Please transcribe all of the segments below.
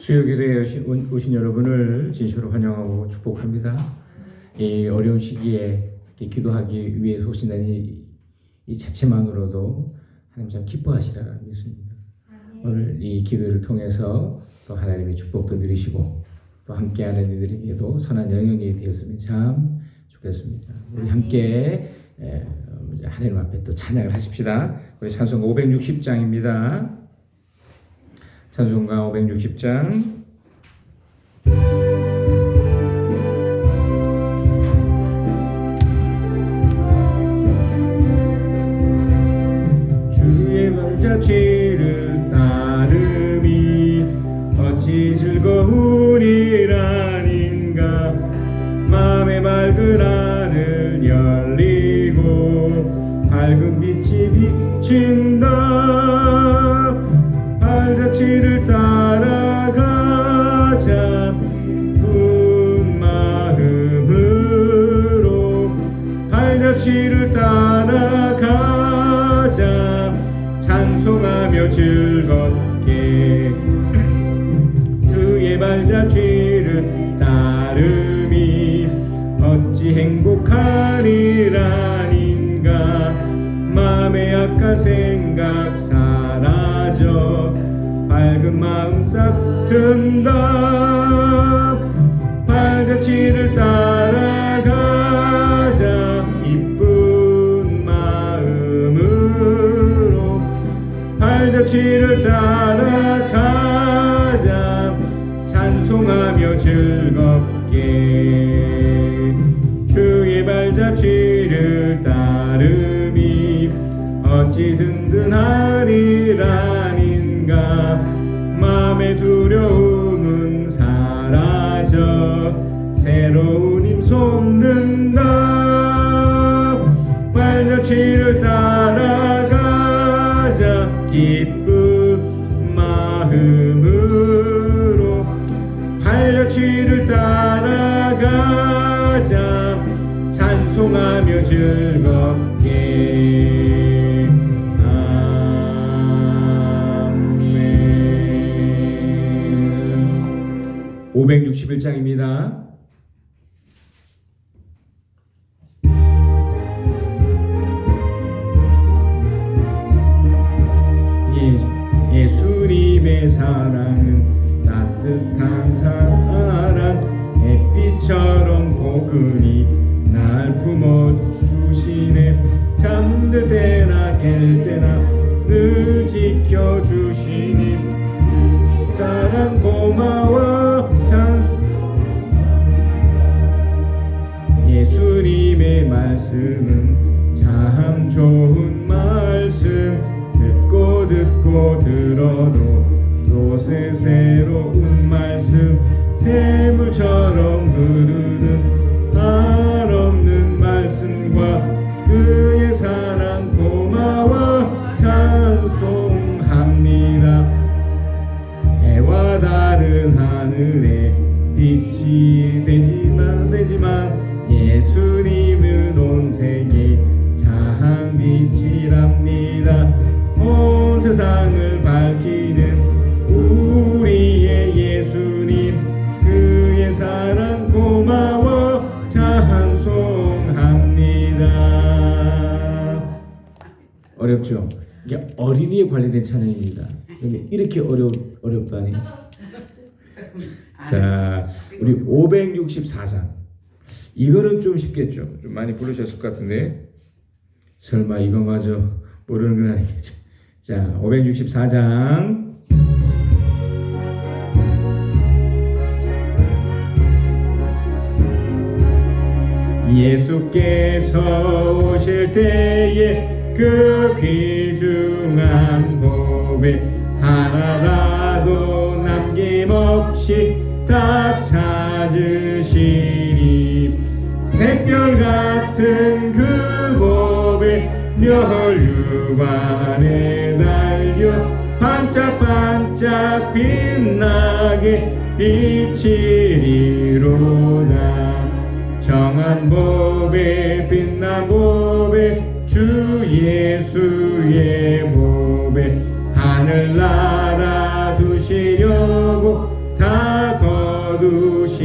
수요기도에 오신 여러분을 진심으로 환영하고 축복합니다. 이 어려운 시기에 기도하기 위해 오신다는 이 자체만으로도 하나님 참 기뻐하시리라 믿습니다. 오늘 이 기도를 통해서 또 하나님의 축복도 누리시고 또 함께하는 이들에게도 선한 영향이 되었으면 참 좋겠습니다. 우리 함께 하나님 앞에 또 찬양을 하십시다. 우리 찬송가 560장입니다. 찬송가 560장 주의 왕자취를 따름이 어찌 즐거운 일 아닌가. 마음의 맑은 하늘 열리고 밝은 빛이 비친다. 발자취를 따라가자 기쁜 마음으로. 발자취를 따라가자 찬송하며 즐겁게. 주의 발자취를 따름이 어찌 행복한 일 아닌가. 마음의 악한 생각 사라져 밝은 마음 싹 든다. 발자취를 따라가자 기쁜 마음으로. 발자취를 따라가자 찬송하며 즐겁게. 주의 발자취를 따름이 어찌 든든한 일 아닌가. 마음의 두려움은 사라져 새로운 힘 솟는다. 발자취를 따라가자 기쁜 마음으로. 발자취를 따라가자 찬송하며 즐겁게. 561장입니다. 예수님의 사랑은 따뜻한 사랑. 햇빛처럼 포근히 날 품어주시네. 잠들 때나 깰 때나 늘 지켜주시니. 사랑 고마워. 예수님의 말씀은 참 좋은 말씀. 듣고 들어도 또 새로운 말씀. 샘물처럼 흐르는 한없는 말씀과 그의 사랑 고마워 찬송합니다. 해와 다른 하늘에 빛이 되지만 예수님은 온 세계 참 빛이랍니다. 온 세상을 밝히는 우리의 예수님. 그의 사랑 고마워 찬송합니다. 어렵죠? 이게 어린이에 관련된 찬양입니다. 이렇게 어렵다니. 자, 우리 564장. 이거는 좀 쉽겠죠? 좀 많이 부르셨을 것 같은데 설마 이거마저 모르는 건 아니겠죠? 자, 564장. 예수께서 오실 때에 그 귀중한 보배 하나라도 남김없이 다 찾으시리. 샛별 같은 그 보배 멸류관에 달려 반짝반짝 빛나게 비치리로다. 정한 보배 빛난 보배 주 예수의 보배. 하늘나라 두시려고 다 거두시리.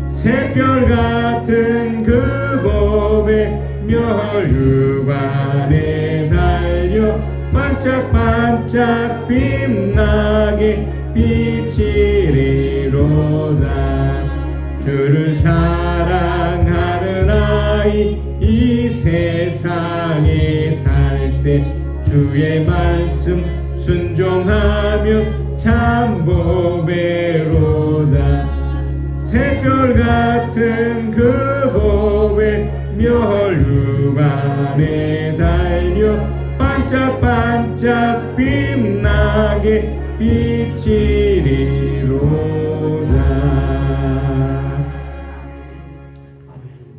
새별 같은 그 고백 멸류관에 달려 반짝반짝 빛나게 비치리로다. 주를 사랑하는 아이 이 세상에 살 때 주의 말씀 순종하며 참 보배로다. 새별 같은 그 고백 멸류관에 달려 반짝반짝 빛나게 비치리로다.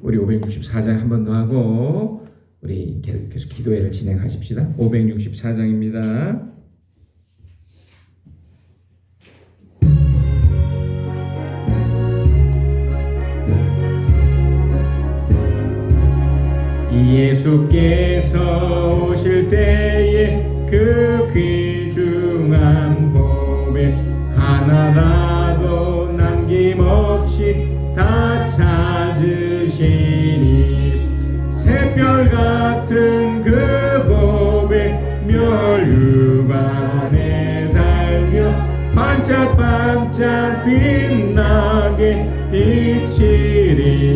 우리 564장 한 번 더 하고 우리 계속 기도회를 진행하십시다. 564장입니다. 예수께서 오실 때에 그 귀중한 보배 하나라도 남김없이 다 찾으시니 새별 같은 그 보배 멸류관에 달려 반짝반짝 빛나게 비치리로다.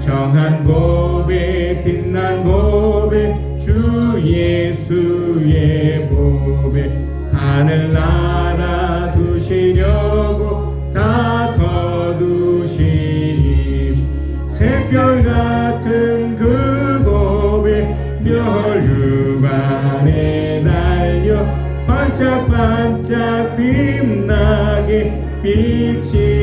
정한 보배 빛난 보배 주 예수의 보배 하늘나라 두시려고 다 거두시니 새별 같은 그 고백 멸류관에 달려 반짝반짝 빛나게 비치리로다.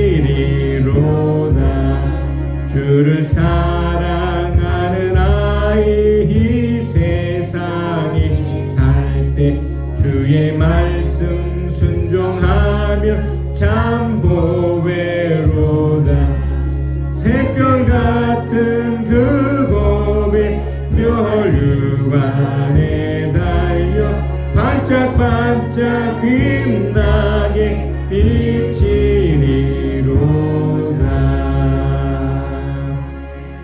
주를 사랑하는 아이 이 세상에 살 때 주의 말씀 순종하며 참 보배로다. 새별 같은 그 고백 멸류관에 달려 반짝반짝 빛나게 비치리로다.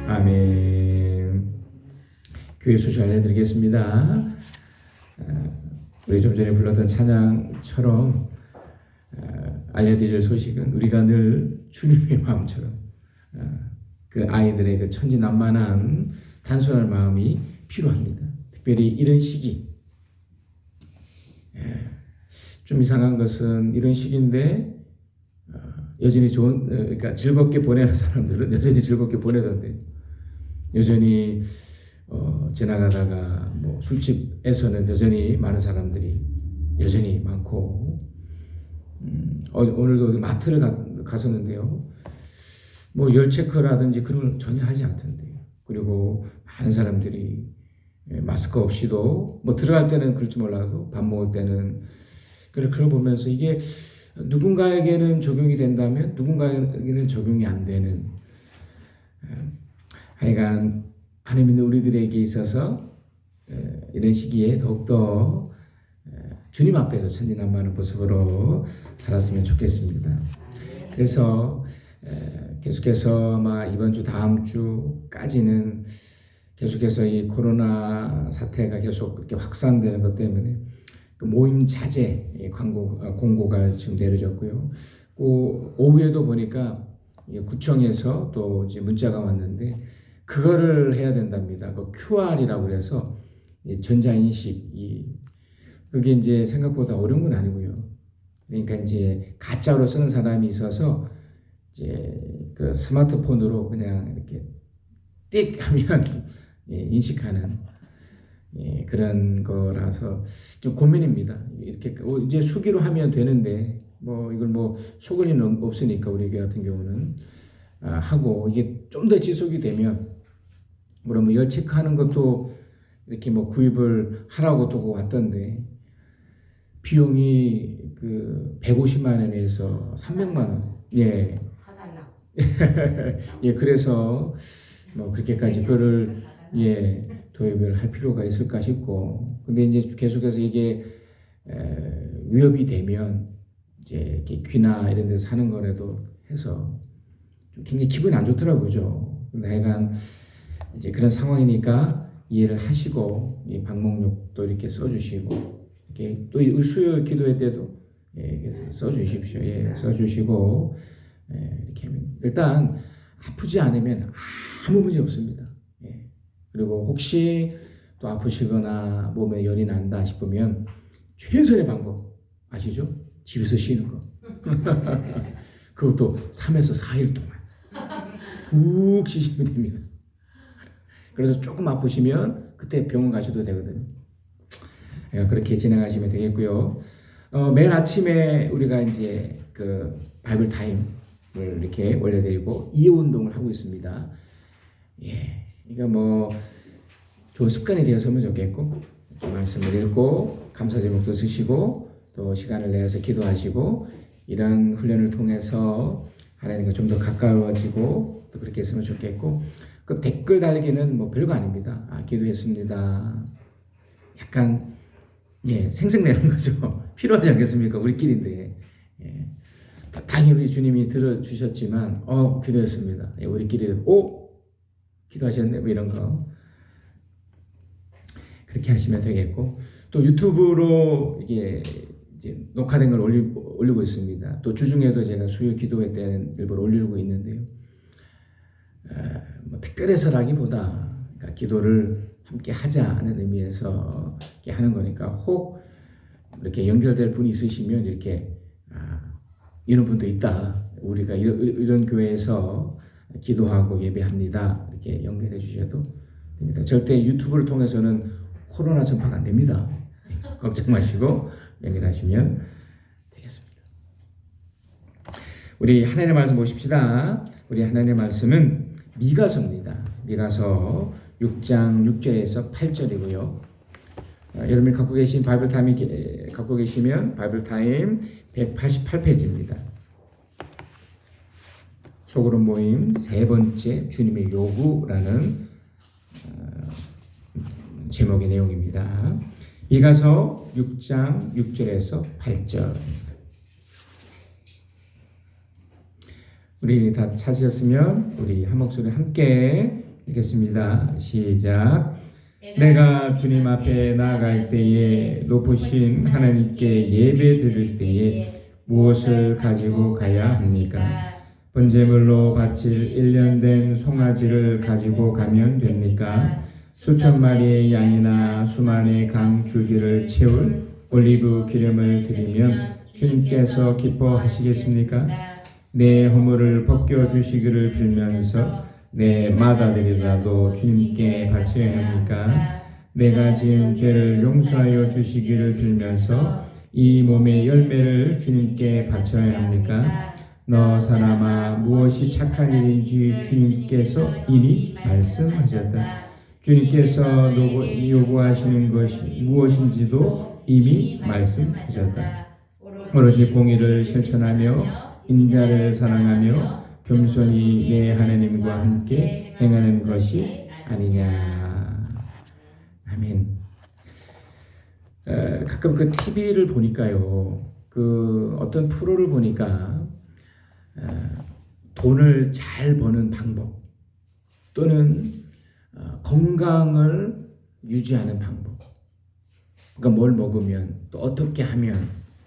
아멘. 교회 소식 알려드리겠습니다. 우리 좀 전에 불렀던 찬양처럼 알려드릴 소식은 우리가 늘 주님의 마음처럼 그 아이들의 그 천진난만한 단순한 마음이 필요합니다. 특별히 이런 시기, 좀 이상한 것은 이런 시기인데 여전히 좋은, 그러니까 즐겁게 보내는 사람들은 여전히 즐겁게 보내던데, 여전히 지나가다가 뭐 술집에서는 여전히 많은 사람들이 여전히 많고, 오늘도 마트를 갔었는데요. 뭐 열 체크라든지 그런 걸 전혀 하지 않던데요. 그리고 많은 사람들이 마스크 없이도 뭐 들어갈 때는 그럴지 몰라도 밥 먹을 때는 그걸 보면서 이게 누군가에게는 적용이 된다면 누군가에게는 적용이 안 되는, 하여간 하나님 있는 우리들에게 있어서 이런 시기에 더욱더 주님 앞에서 천진난만한 모습으로 살았으면 좋겠습니다. 그래서 계속해서 아마 이번 주 다음 주까지는 계속해서 이 코로나 사태가 계속 이렇게 확산되는 것 때문에 그 모임 자제 공고가 지금 내려졌고요. 오후에도 보니까 구청에서 또 이제 문자가 왔는데 그거를 해야 된답니다. 그 QR이라고 그래서 전자인식, 그게 이제 생각보다 어려운 건 아니고요. 그러니까 이제 가짜로 쓰는 사람이 있어서 이제 그 스마트폰으로 그냥 이렇게 띡 하면 인식하는 그런 거라서 좀 고민입니다. 이렇게 이제 수기로 하면 되는데 뭐 이걸 뭐 속을 일은 없으니까 우리 교회 같은 경우는 하고, 이게 좀 더 지속이 되면 그러면 열 체크하는 것도 이렇게 뭐 구입을 하라고 또 왔던데 비용이 그 150만 원에서 300만 원. 예. 사달라고. 예, 그래서 뭐 그렇게까지 그거를 도입을 할 필요가 있을까 싶고, 근데 이제 계속해서 이게 위협이 되면 이제 이렇게 귀나 이런 데서 사는 거라도 해서 좀 굉장히 기분이 안 좋더라고요. 그죠? 근데 하여간 이제 그런 상황이니까 이해를 하시고 이 방목록도 이렇게 써주시고 이렇게 또 수요 기도회 때도 써주십시오. 써주시고 이렇게 하면 일단 아프지 않으면 아무 문제 없습니다. 그리고 혹시 또 아프시거나 몸에 열이 난다 싶으면 최선의 방법 아시죠? 집에서 쉬는 거. 그것도 3에서 4일 동안 푹 쉬시면 됩니다. 그래서 조금 아프시면 그때 병원 가셔도 되거든요. 그렇게 진행하시면 되겠고요. 매일 아침에 우리가 이제 그 바이블 타임을 이렇게 올려드리고 이해 운동을 하고 있습니다. 그러니까 뭐 좋은 습관이 되었으면 좋겠고 말씀을 읽고 감사 제목도 쓰시고 또 시간을 내서 기도하시고 이런 훈련을 통해서 하나님과 좀 더 가까워지고 또 그렇게 했으면 좋겠고 그 댓글 달기는 뭐 별거 아닙니다. 기도했습니다. 약간 생색내는 거죠. 필요하지 않겠습니까? 우리끼리인데. 당연히 우리 주님이 들어주셨지만 기도했습니다. 우리끼리 기도하셨네 뭐 이런 거 그렇게 하시면 되겠고 또 유튜브로 이게 이제 녹화된 걸 올리고 있습니다. 또 주중에도 제가 수요 기도회 때는 일부러 올리고 있는데요. 뭐 특별해서라기보다 그러니까 기도를 함께 하자는 의미에서 이렇게 하는 거니까 혹 이렇게 연결될 분이 있으시면 이렇게 이런 분도 있다. 우리가 이런 교회에서 기도하고 예배합니다. 이렇게 연결해 주셔도 됩니다. 절대 유튜브를 통해서는 코로나 전파가 안 됩니다. 걱정 마시고 연결하시면 되겠습니다. 우리 하나님의 말씀 보십시다. 우리 하나님의 말씀은 미가서입니다. 미가서 6장 6절에서 8절이고요. 여러분이 갖고 계신 바이블 타임이 갖고 계시면 바이블 타임 188페이지입니다. 소그룹 모임 세 번째 주님의 요구라는 제목의 내용입니다. 미가서 6장 6절에서 8절. 우리 다 찾으셨으면 우리 한 목소리 함께 읽겠습니다. 시작. 내가 주님 앞에 나아갈 때에 높으신 하나님께 예배 드릴 때에 무엇을 가지고 가야 합니까? 번제물로 바칠 1년 된 송아지를 가지고 가면 됩니까? 수천 마리의 양이나 수만의 강 줄기를 채울 올리브 기름을 드리면 주님께서 기뻐하시겠습니까? 내 허물을 벗겨주시기를 빌면서 내 맏아들이라도 주님께 바쳐야 합니까? 내가 지은 죄를 용서하여 주시기를 빌면서 이 몸의 열매를 주님께 바쳐야 합니까? 너 사람아, 무엇이 착한 일인지 주님께서 이미 말씀하셨다. 주님께서 요구하시는 것이 무엇인지도 이미 말씀하셨다. 오로지 공의를 실천하며 인자를 사랑하며 겸손히 내 하나님과 함께 행하는 것이 아니냐. 아멘. 가끔 그 TV를 보니까요, 그 어떤 프로를 보니까 돈을 잘 버는 방법 또는 건강을 유지하는 방법, 그러니까 뭘 먹으면 또 어떻게 하면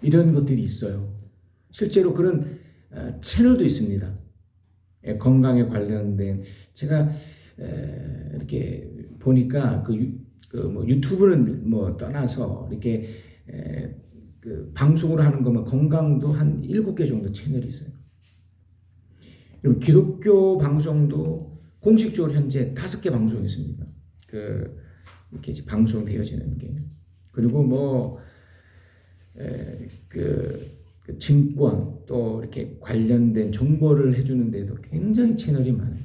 이런 것들이 있어요. 실제로 그런 채널도 있습니다. 건강에 관련된 제가 이렇게 보니까 뭐 유튜브는 뭐 떠나서 이렇게 그 방송으로 하는 거면 건강도 한 7개 정도 채널이 있어요. 그리고 기독교 방송도 공식적으로 현재 5개 방송이 있습니다. 이렇게 방송되어지는 게. 그리고 뭐 그 증권 또 이렇게 관련된 정보를 해주는 데도 굉장히 채널이 많아요.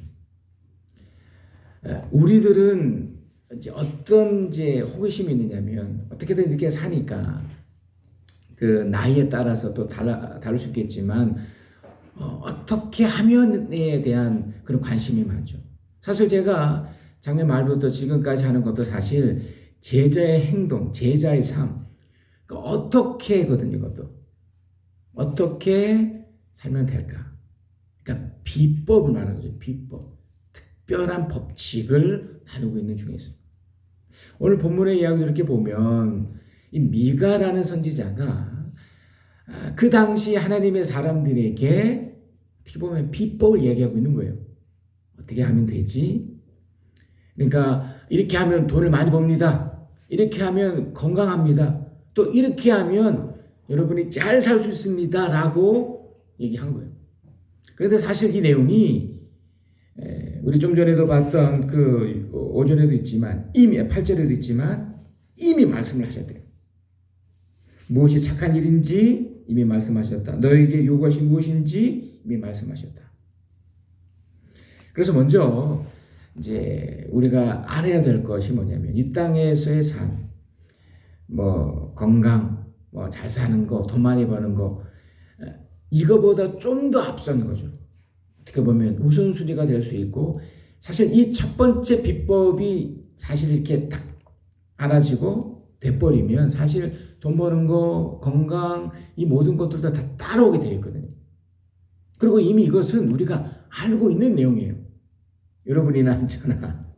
우리들은 이제 어떤 호기심이 있느냐면 어떻게든 이렇게 사니까 그 나이에 따라서 또 다를 수 있겠지만 어떻게 하면에 대한 그런 관심이 많죠. 사실 제가 작년 말부터 지금까지 하는 것도 사실 제자의 행동, 제자의 삶, 그러니까 어떻게거든요, 이것도. 어떻게 살면 될까? 그러니까 비법을 말하는 거죠. 비법. 특별한 법칙을 나누고 있는 중에 있습니다. 오늘 본문의 이야기를 이렇게 보면 이 미가라는 선지자가 그 당시 하나님의 사람들에게 어떻게 보면 비법을 얘기하고 있는 거예요. 어떻게 하면 되지? 그러니까 이렇게 하면 돈을 많이 법니다. 이렇게 하면 건강합니다. 또 이렇게 하면 여러분이 잘 살 수 있습니다. 라고 얘기한 거예요. 그런데 사실 이 내용이 우리 좀 전에도 봤던 그 5절에도 있지만 이미 8절에도 있지만 이미 말씀을 하셨대요. 무엇이 착한 일인지 이미 말씀하셨다. 너에게 요구하신 무엇인지 이미 말씀하셨다. 그래서 먼저 이제 우리가 알아야 될 것이 뭐냐면 이 땅에서의 삶, 뭐 건강, 뭐 잘 사는 거, 돈 많이 버는 거 이거보다 좀 더 앞선 거죠. 어떻게 보면 우선순위가 될 수 있고 사실 이 첫 번째 비법이 사실 이렇게 딱 알아지고 돼버리면 사실 돈 버는 거, 건강 이 모든 것들도 다 따라오게 되어 있거든요. 그리고 이미 이것은 우리가 알고 있는 내용이에요. 여러분이나 저나.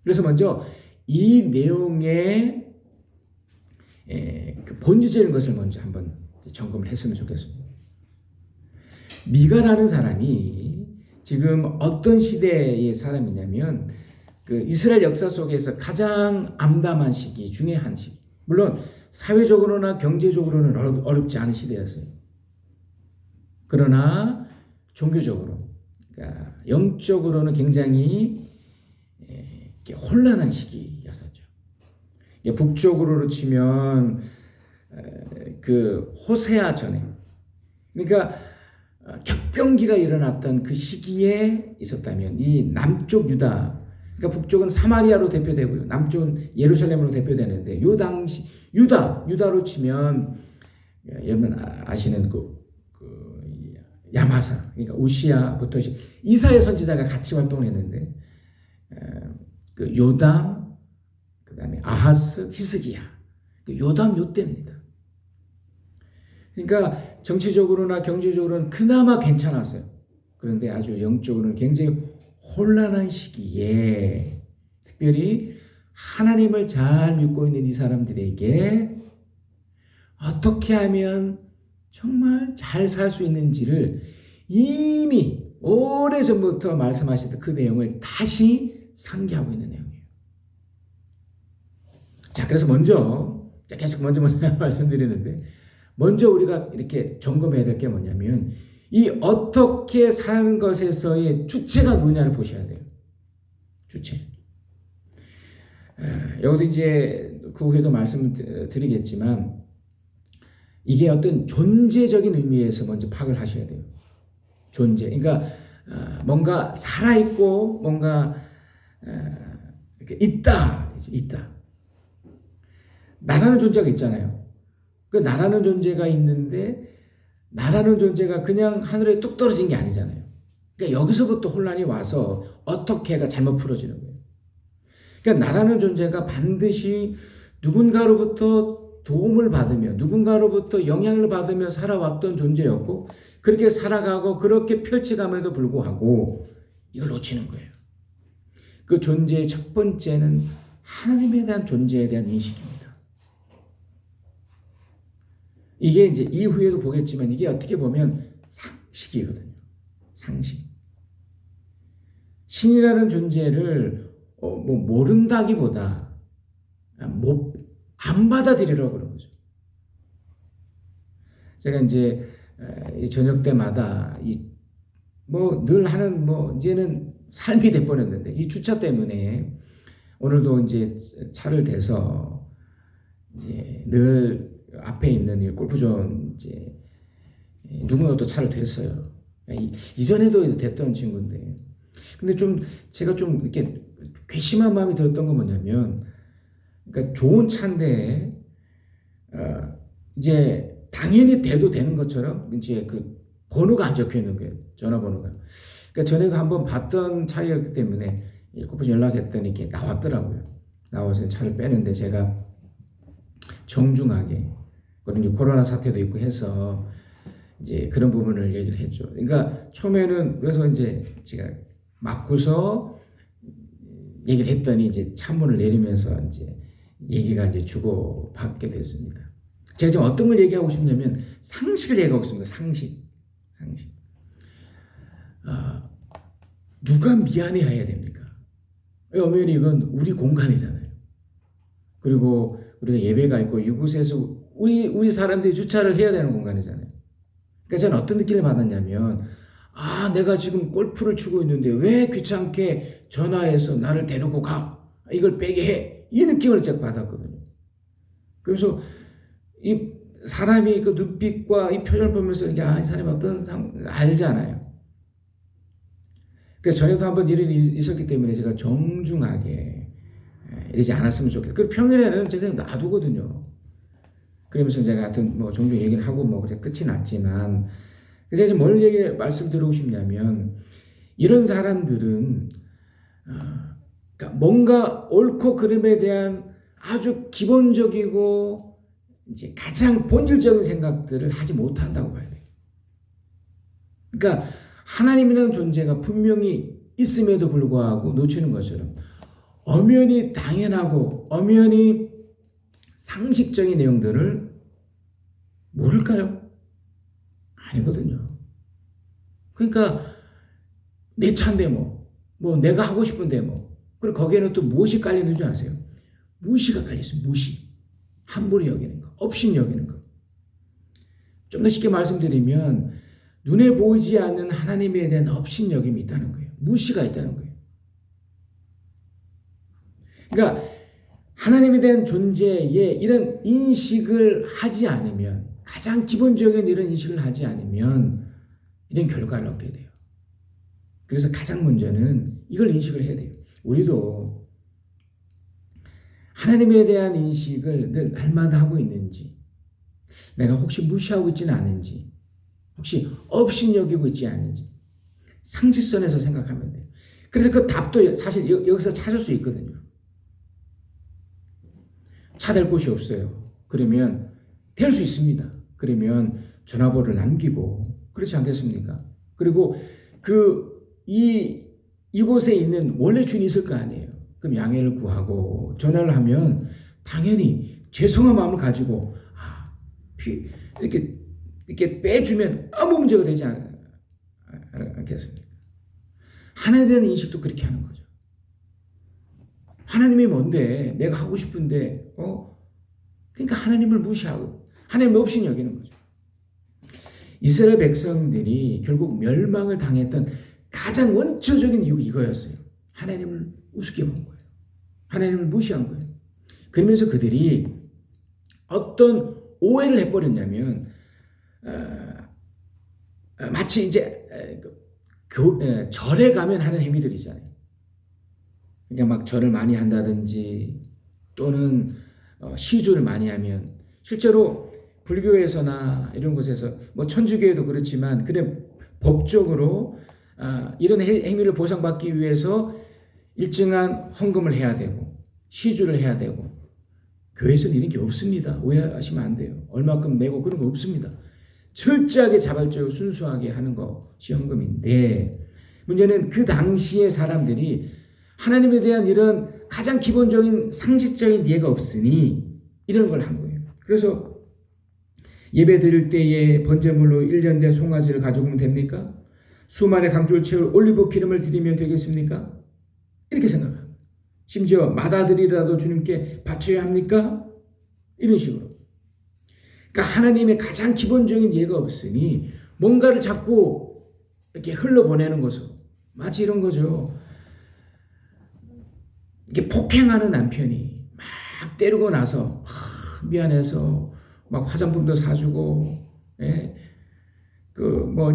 그래서 먼저 이 내용의 그 본질적인 것을 먼저 한번 점검을 했으면 좋겠습니다. 미가라는 사람이 지금 어떤 시대의 사람이냐면 그 이스라엘 역사 속에서 가장 암담한 시기 중에 한 시기. 물론 사회적으로나 경제적으로는 어렵지 않은 시대였어요. 그러나 종교적으로, 그러니까 영적으로는 굉장히 혼란한 시기였었죠. 북쪽으로 치면 그 호세아 전에, 그러니까 격변기가 일어났던 그 시기에 있었다면 이 남쪽 유다, 그러니까 북쪽은 사마리아로 대표되고요, 남쪽은 예루살렘으로 대표되는데 요 당시 유다로 치면 여러분 아시는 그 야마사, 그러니까 우시야부터 이사야 선지자가 같이 활동했는데 그 요담, 그다음에 아하스, 히스기야, 요담 요때입니다. 그러니까 정치적으로나 경제적으로는 그나마 괜찮았어요. 그런데 아주 영적으로는 굉장히 혼란한 시기에 특별히 하나님을 잘 믿고 있는 이 사람들에게 어떻게 하면 정말 잘 살 수 있는지를 이미 오래전부터 말씀하셨던 그 내용을 다시 상기하고 있는 내용이에요. 자, 그래서 계속 먼저 말씀드리는데 먼저 우리가 이렇게 점검해야 될 게 뭐냐면 이 어떻게 사는 것에서의 주체가 누구냐를 보셔야 돼요. 주체. 여기도 이제 그 후에도 말씀드리겠지만 이게 어떤 존재적인 의미에서 먼저 파악을 하셔야 돼요. 존재. 그러니까 뭔가 살아있고 뭔가 있다. 나라는 존재가 있잖아요. 그 나라는 존재가 있는데 나라는 존재가 그냥 하늘에 뚝 떨어진 게 아니잖아요. 그러니까 여기서부터 혼란이 와서 어떻게가 잘못 풀어지는 거예요. 그러니까 나라는 존재가 반드시 누군가로부터 도움을 받으며 누군가로부터 영향을 받으며 살아왔던 존재였고 그렇게 살아가고 그렇게 펼쳐감에도 불구하고 이걸 놓치는 거예요. 그 존재의 첫 번째는 하나님에 대한 존재에 대한 인식입니다. 이게 이제 이후에도 보겠지만 이게 어떻게 보면 상식이거든요. 상식. 신이라는 존재를 모른다기보다 안 받아들이려고 그런 거죠. 제가 이제 저녁 때마다 늘 하는 이제는 삶이 돼버렸는데 이 주차 때문에 오늘도 이제 차를 대서 이제 늘 앞에 있는 이 골프존 이제 누군가 또 차를 댔어요. 이전에도 됐던 친구인데 근데 제가 좀 이렇게 괘씸한 마음이 들었던 건 뭐냐면 그러니까 좋은 차인데 이제 당연히 대도 되는 것처럼 이제 그 번호가 안 적혀 있는 거예요. 전화번호가. 그러니까 전에도 한번 봤던 차였기 때문에 골프존 연락했더니 이렇게 나왔더라고요. 나와서 차를 빼는데 제가 정중하게, 그리고 코로나 사태도 있고 해서 이제 그런 부분을 얘기를 했죠. 그러니까 처음에는 그래서 이제 제가 맞고서 얘기를 했더니 이제 찬문을 내리면서 이제 얘기가 이제 주고받게 됐습니다. 제가 지금 어떤 걸 얘기하고 싶냐면 상식을 얘기하고 있습니다. 상식. 누가 미안해해야 됩니까? 엄연히 이건 우리 공간이잖아요. 그리고 우리가 예배가 있고 이곳에서 우리 사람들이 주차를 해야 되는 공간이잖아요. 그러니까 저는 어떤 느낌을 받았냐면 내가 지금 골프를 치고 있는데 왜 귀찮게 전화해서 나를 데리고 가? 이걸 빼게 해. 이 느낌을 제가 받았거든요. 그래서 이 사람이 그 눈빛과 이 표정을 보면서 이 사람이 어떤 알잖아요. 그래서 전에도 한번 일이 있었기 때문에 제가 정중하게 이러지 않았으면 좋겠어요. 그리고 평일에는 제가 그냥 놔두거든요. 그러면서 제가 하여튼 뭐 종종 얘기를 하고 뭐 그래 끝이 났지만, 그래서 제가 뭘 말씀드리고 싶냐면 이런 사람들은 그러니까 뭔가 옳고 그름에 대한 아주 기본적이고 이제 가장 본질적인 생각들을 하지 못한다고 봐야 돼요. 그러니까 하나님이라는 존재가 분명히 있음에도 불구하고 놓치는 것처럼 엄연히 당연하고 엄연히 상식적인 내용들을 모를까요? 아니거든요. 그러니까 내 차인데 뭐 내가 하고 싶은데 그리고 거기에는 또 무엇이 깔리는 줄 아세요? 무시가 깔려있어요. 무시. 함부로 여기는 거. 업신 여기는 거. 좀 더 쉽게 말씀드리면 눈에 보이지 않는 하나님에 대한 업신 여김이 있다는 거예요. 무시가 있다는 거예요. 그러니까 하나님에 대한 존재에 이런 인식을 하지 않으면, 가장 기본적인 이런 인식을 하지 않으면 이런 결과를 얻게 돼요. 그래서 가장 먼저는 이걸 인식을 해야 돼요. 우리도 하나님에 대한 인식을 늘 날마다 하고 있는지, 내가 혹시 무시하고 있지는 않은지, 혹시 업신여기고 있지 않은지 상식선에서 생각하면 돼요. 그래서 그 답도 사실 여기서 찾을 수 있거든요. 차 댈 곳이 없어요. 그러면 댈 수 있습니다. 그러면 전화번호를 남기고, 그렇지 않겠습니까? 그리고 이곳에 있는 원래 주인이 있을 거 아니에요. 그럼 양해를 구하고 전화를 하면 당연히 죄송한 마음을 가지고 이렇게 빼주면 아무 문제가 되지 않겠습니까? 하나님에 대한 인식도 그렇게 하는 거죠. 하나님이 뭔데 내가 하고 싶은데 그러니까 하나님을 무시하고 하나님 없이 여기는 거죠. 이스라엘 백성들이 결국 멸망을 당했던 가장 원초적인 이유가 이거였어요. 하나님을 우습게 본 거예요. 하나님을 무시한 거예요. 그러면서 그들이 어떤 오해를 해버렸냐면 마치 이제 절에 가면 하는 행위들이잖아요. 그러니까 막 절을 많이 한다든지 또는 시주를 많이 하면, 실제로 불교에서나 이런 곳에서 뭐 천주교에도 그렇지만 그래 법적으로 이런 행위를 보상받기 위해서 일정한 헌금을 해야 되고 시주를 해야 되고, 교회에서는 이런 게 없습니다. 오해하시면 안 돼요. 얼마큼 내고 그런 거 없습니다. 철저하게 자발적으로 순수하게 하는 것이 헌금인데, 문제는 그 당시의 사람들이 하나님에 대한 이런 가장 기본적인 상식적인 이해가 없으니 이런 걸 한 거예요. 그래서 예배 드릴 때에 번제물로 1년 된 송아지를 가져오면 됩니까? 수만의 강주를 채울 올리브 기름을 드리면 되겠습니까? 이렇게 생각합니다. 심지어 맏아들이라도 주님께 바쳐야 합니까? 이런 식으로. 그러니까 하나님의 가장 기본적인 이해가 없으니 뭔가를 자꾸 이렇게 흘러보내는 것은 마치 이런 거죠. 이게 폭행하는 남편이 막 때리고 나서 미안해서 막 화장품도 사주고,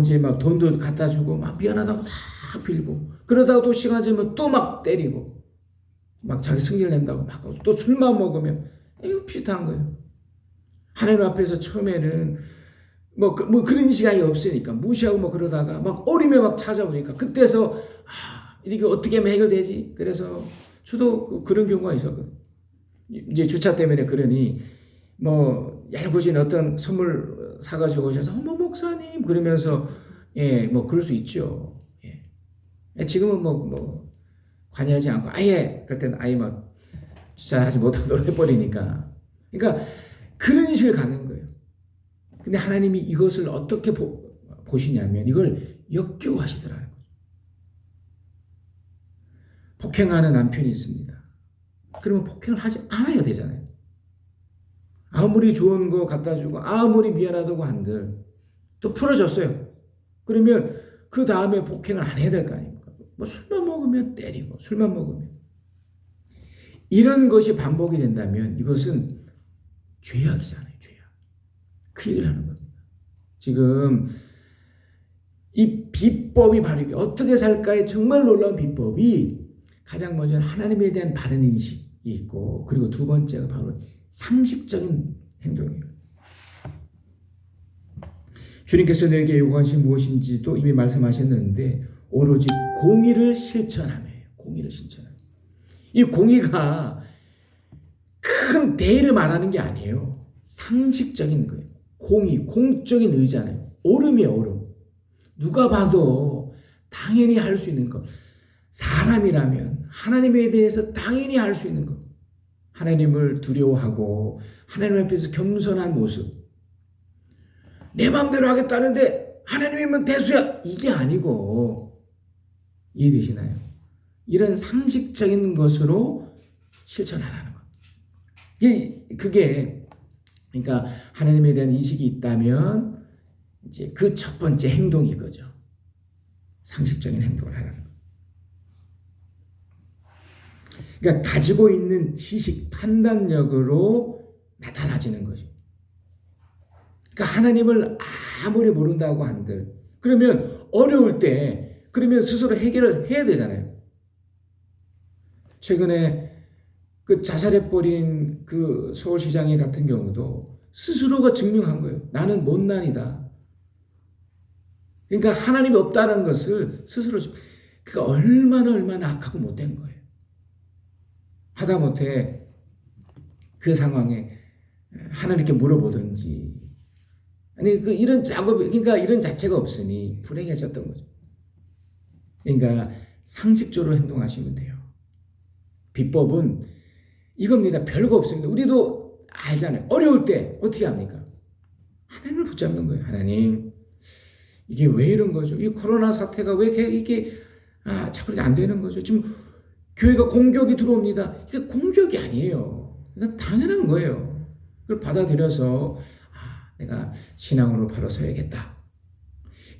이제 막 돈도 갖다 주고 막 미안하다고 막 빌고, 그러다가 또 시간 지나면 또 막 때리고 막 자기 승리를 낸다고 막 또 술만 먹으면 이거 비슷한 거예요. 하나님 앞에서 처음에는 그런 시간이 없으니까 무시하고 뭐 그러다가 막 어림에 막 찾아오니까 그때서 이게 어떻게 하면 해결되지? 그래서 저도 그런 경우가 있었거든요. 이제 주차 때문에 그러니 뭐 얄궂은 어떤 선물 사가지고 오셔서 어머 목사님 그러면서 뭐 그럴 수 있죠. 지금은 뭐 관여하지 않고 아예 그럴 때는 아예 막 주차하지 못하도록 해버리니까. 그러니까 그런 인식을 갖는 거예요. 근데 하나님이 이것을 어떻게 보시냐면 이걸 역겨워하시더라는 거죠. 폭행하는 남편이 있습니다. 그러면 폭행을 하지 않아야 되잖아요. 아무리 좋은 거 갖다 주고 아무리 미안하다고 한들 또 풀어줬어요. 그러면 그 다음에 폭행을 안 해야 될 거 아닙니까? 뭐 술만 먹으면 때리고 술만 먹으면 이런 것이 반복이 된다면 이것은 죄악이잖아요. 죄악. 그 얘기를 하는 겁니다. 지금 이 비법이 바로 이게 어떻게 살까의 정말 놀라운 비법이 가장 먼저 하나님에 대한 바른 인식이 있고 그리고 두 번째가 바로 상식적인 행동이에요. 주님께서 내게 요구한 것이 무엇인지도 이미 말씀하셨는데 오로지 공의를 실천하며요. 공의를 실천하며. 이 공의가 큰 대의를 말하는 게 아니에요. 상식적인 거예요. 공의, 공적인 의잖아요. 옳음이에요, 옳음. 누가 봐도 당연히 할 수 있는 것. 사람이라면 하나님에 대해서 당연히 할 수 있는 것. 하나님을 두려워하고 하나님 앞에서 겸손한 모습. 내 마음대로 하겠다는데 하나님이면 대수야. 이게 아니고 이해되시나요? 이런 상식적인 것으로 실천하라는 것. 그게 그러니까 하나님에 대한 인식이 있다면 이제 그 첫 번째 행동이 거죠. 상식적인 행동을 하라는 것. 그러니까 가지고 있는 지식, 판단력으로 나타나지는 거죠. 그러니까 하나님을 아무리 모른다고 한들 그러면 어려울 때 그러면 스스로 해결을 해야 되잖아요. 최근에 그 자살해버린 그 서울시장이 같은 경우도 스스로가 증명한 거예요. 나는 못난이다. 그러니까 하나님이 없다는 것을 스스로 그가 얼마나 악하고 못된 거예요. 하다못해 그 상황에 하나님께 물어보든지 아니 이런 작업이 그러니까 이런 자체가 없으니 불행해졌던 거죠. 그러니까 상식적으로 행동하시면 돼요. 비법은 이겁니다. 별거 없습니다. 우리도 알잖아요. 어려울 때 어떻게 합니까? 하나님을 붙잡는 거예요. 하나님 이게 왜 이런 거죠? 이 코로나 사태가 왜 이게 자꾸 이렇게 안 되는 거죠? 지금 교회가 공격이 들어옵니다. 이게 공격이 아니에요. 이건 당연한 거예요. 그걸 받아들여서 내가 신앙으로 바로 서야겠다.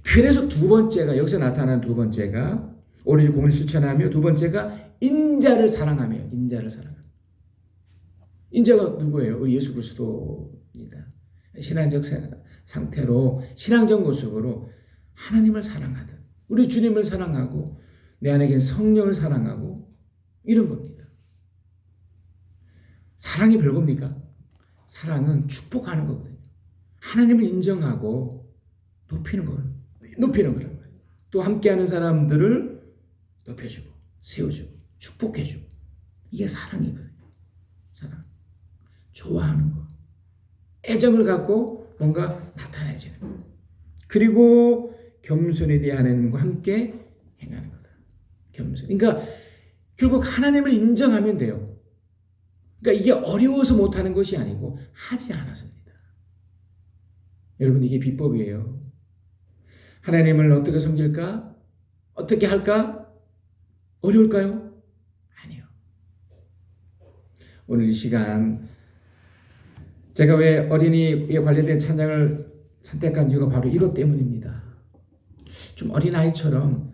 그래서 두 번째가 여기서 나타나는 두 번째가 오로지 공을 실천하며 두 번째가 인자를 사랑하며 인자를 사랑하며 인자가 누구예요? 우리 예수 그리스도입니다. 신앙적 상태로 신앙적 모습으로 하나님을 사랑하듯 우리 주님을 사랑하고 내 안에 계신 성령을 사랑하고 이런 겁니다. 사랑이 별겁니까? 사랑은 축복하는 거거든요. 하나님을 인정하고 높이는 거예요. 높이는 거란 말이에요. 또 함께하는 사람들을 높여주고 세워주고 축복해주고 이게 사랑이거든요. 사랑. 좋아하는 거. 애정을 갖고 뭔가 나타내지는 거. 그리고 겸손에 대해 하나님과 함께 행하는 거다. 겸손. 그러니까 결국 하나님을 인정하면 돼요. 그러니까 이게 어려워서 못하는 것이 아니고 하지 않아서입니다. 여러분 이게 비법이에요. 하나님을 어떻게 섬길까? 어떻게 할까? 어려울까요? 아니요. 오늘 이 시간 제가 왜 어린이에 관련된 찬양을 선택한 이유가 바로 이것 때문입니다. 좀 어린아이처럼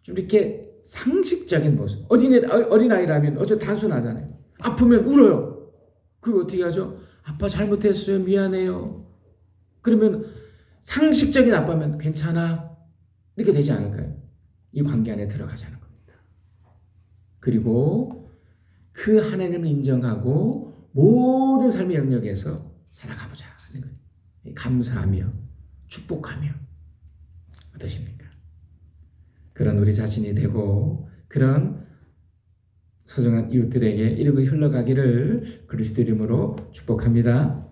좀 이렇게 상식적인 모습. 어린아이라면 어쩌 단순하잖아요. 아프면 울어요. 그거 어떻게 하죠? 아빠 잘못했어요. 미안해요. 그러면 상식적인 아빠면 괜찮아. 이렇게 되지 않을까요? 이 관계 안에 들어가자는 겁니다. 그리고 그 하나님을 인정하고 모든 삶의 영역에서 살아가보자 하는 거예요. 감사하며 축복하며 어떠십니까? 그런 우리 자신이 되고 그런 소중한 이웃들에게 이름이 흘러가기를 그리스도 이름으로 축복합니다.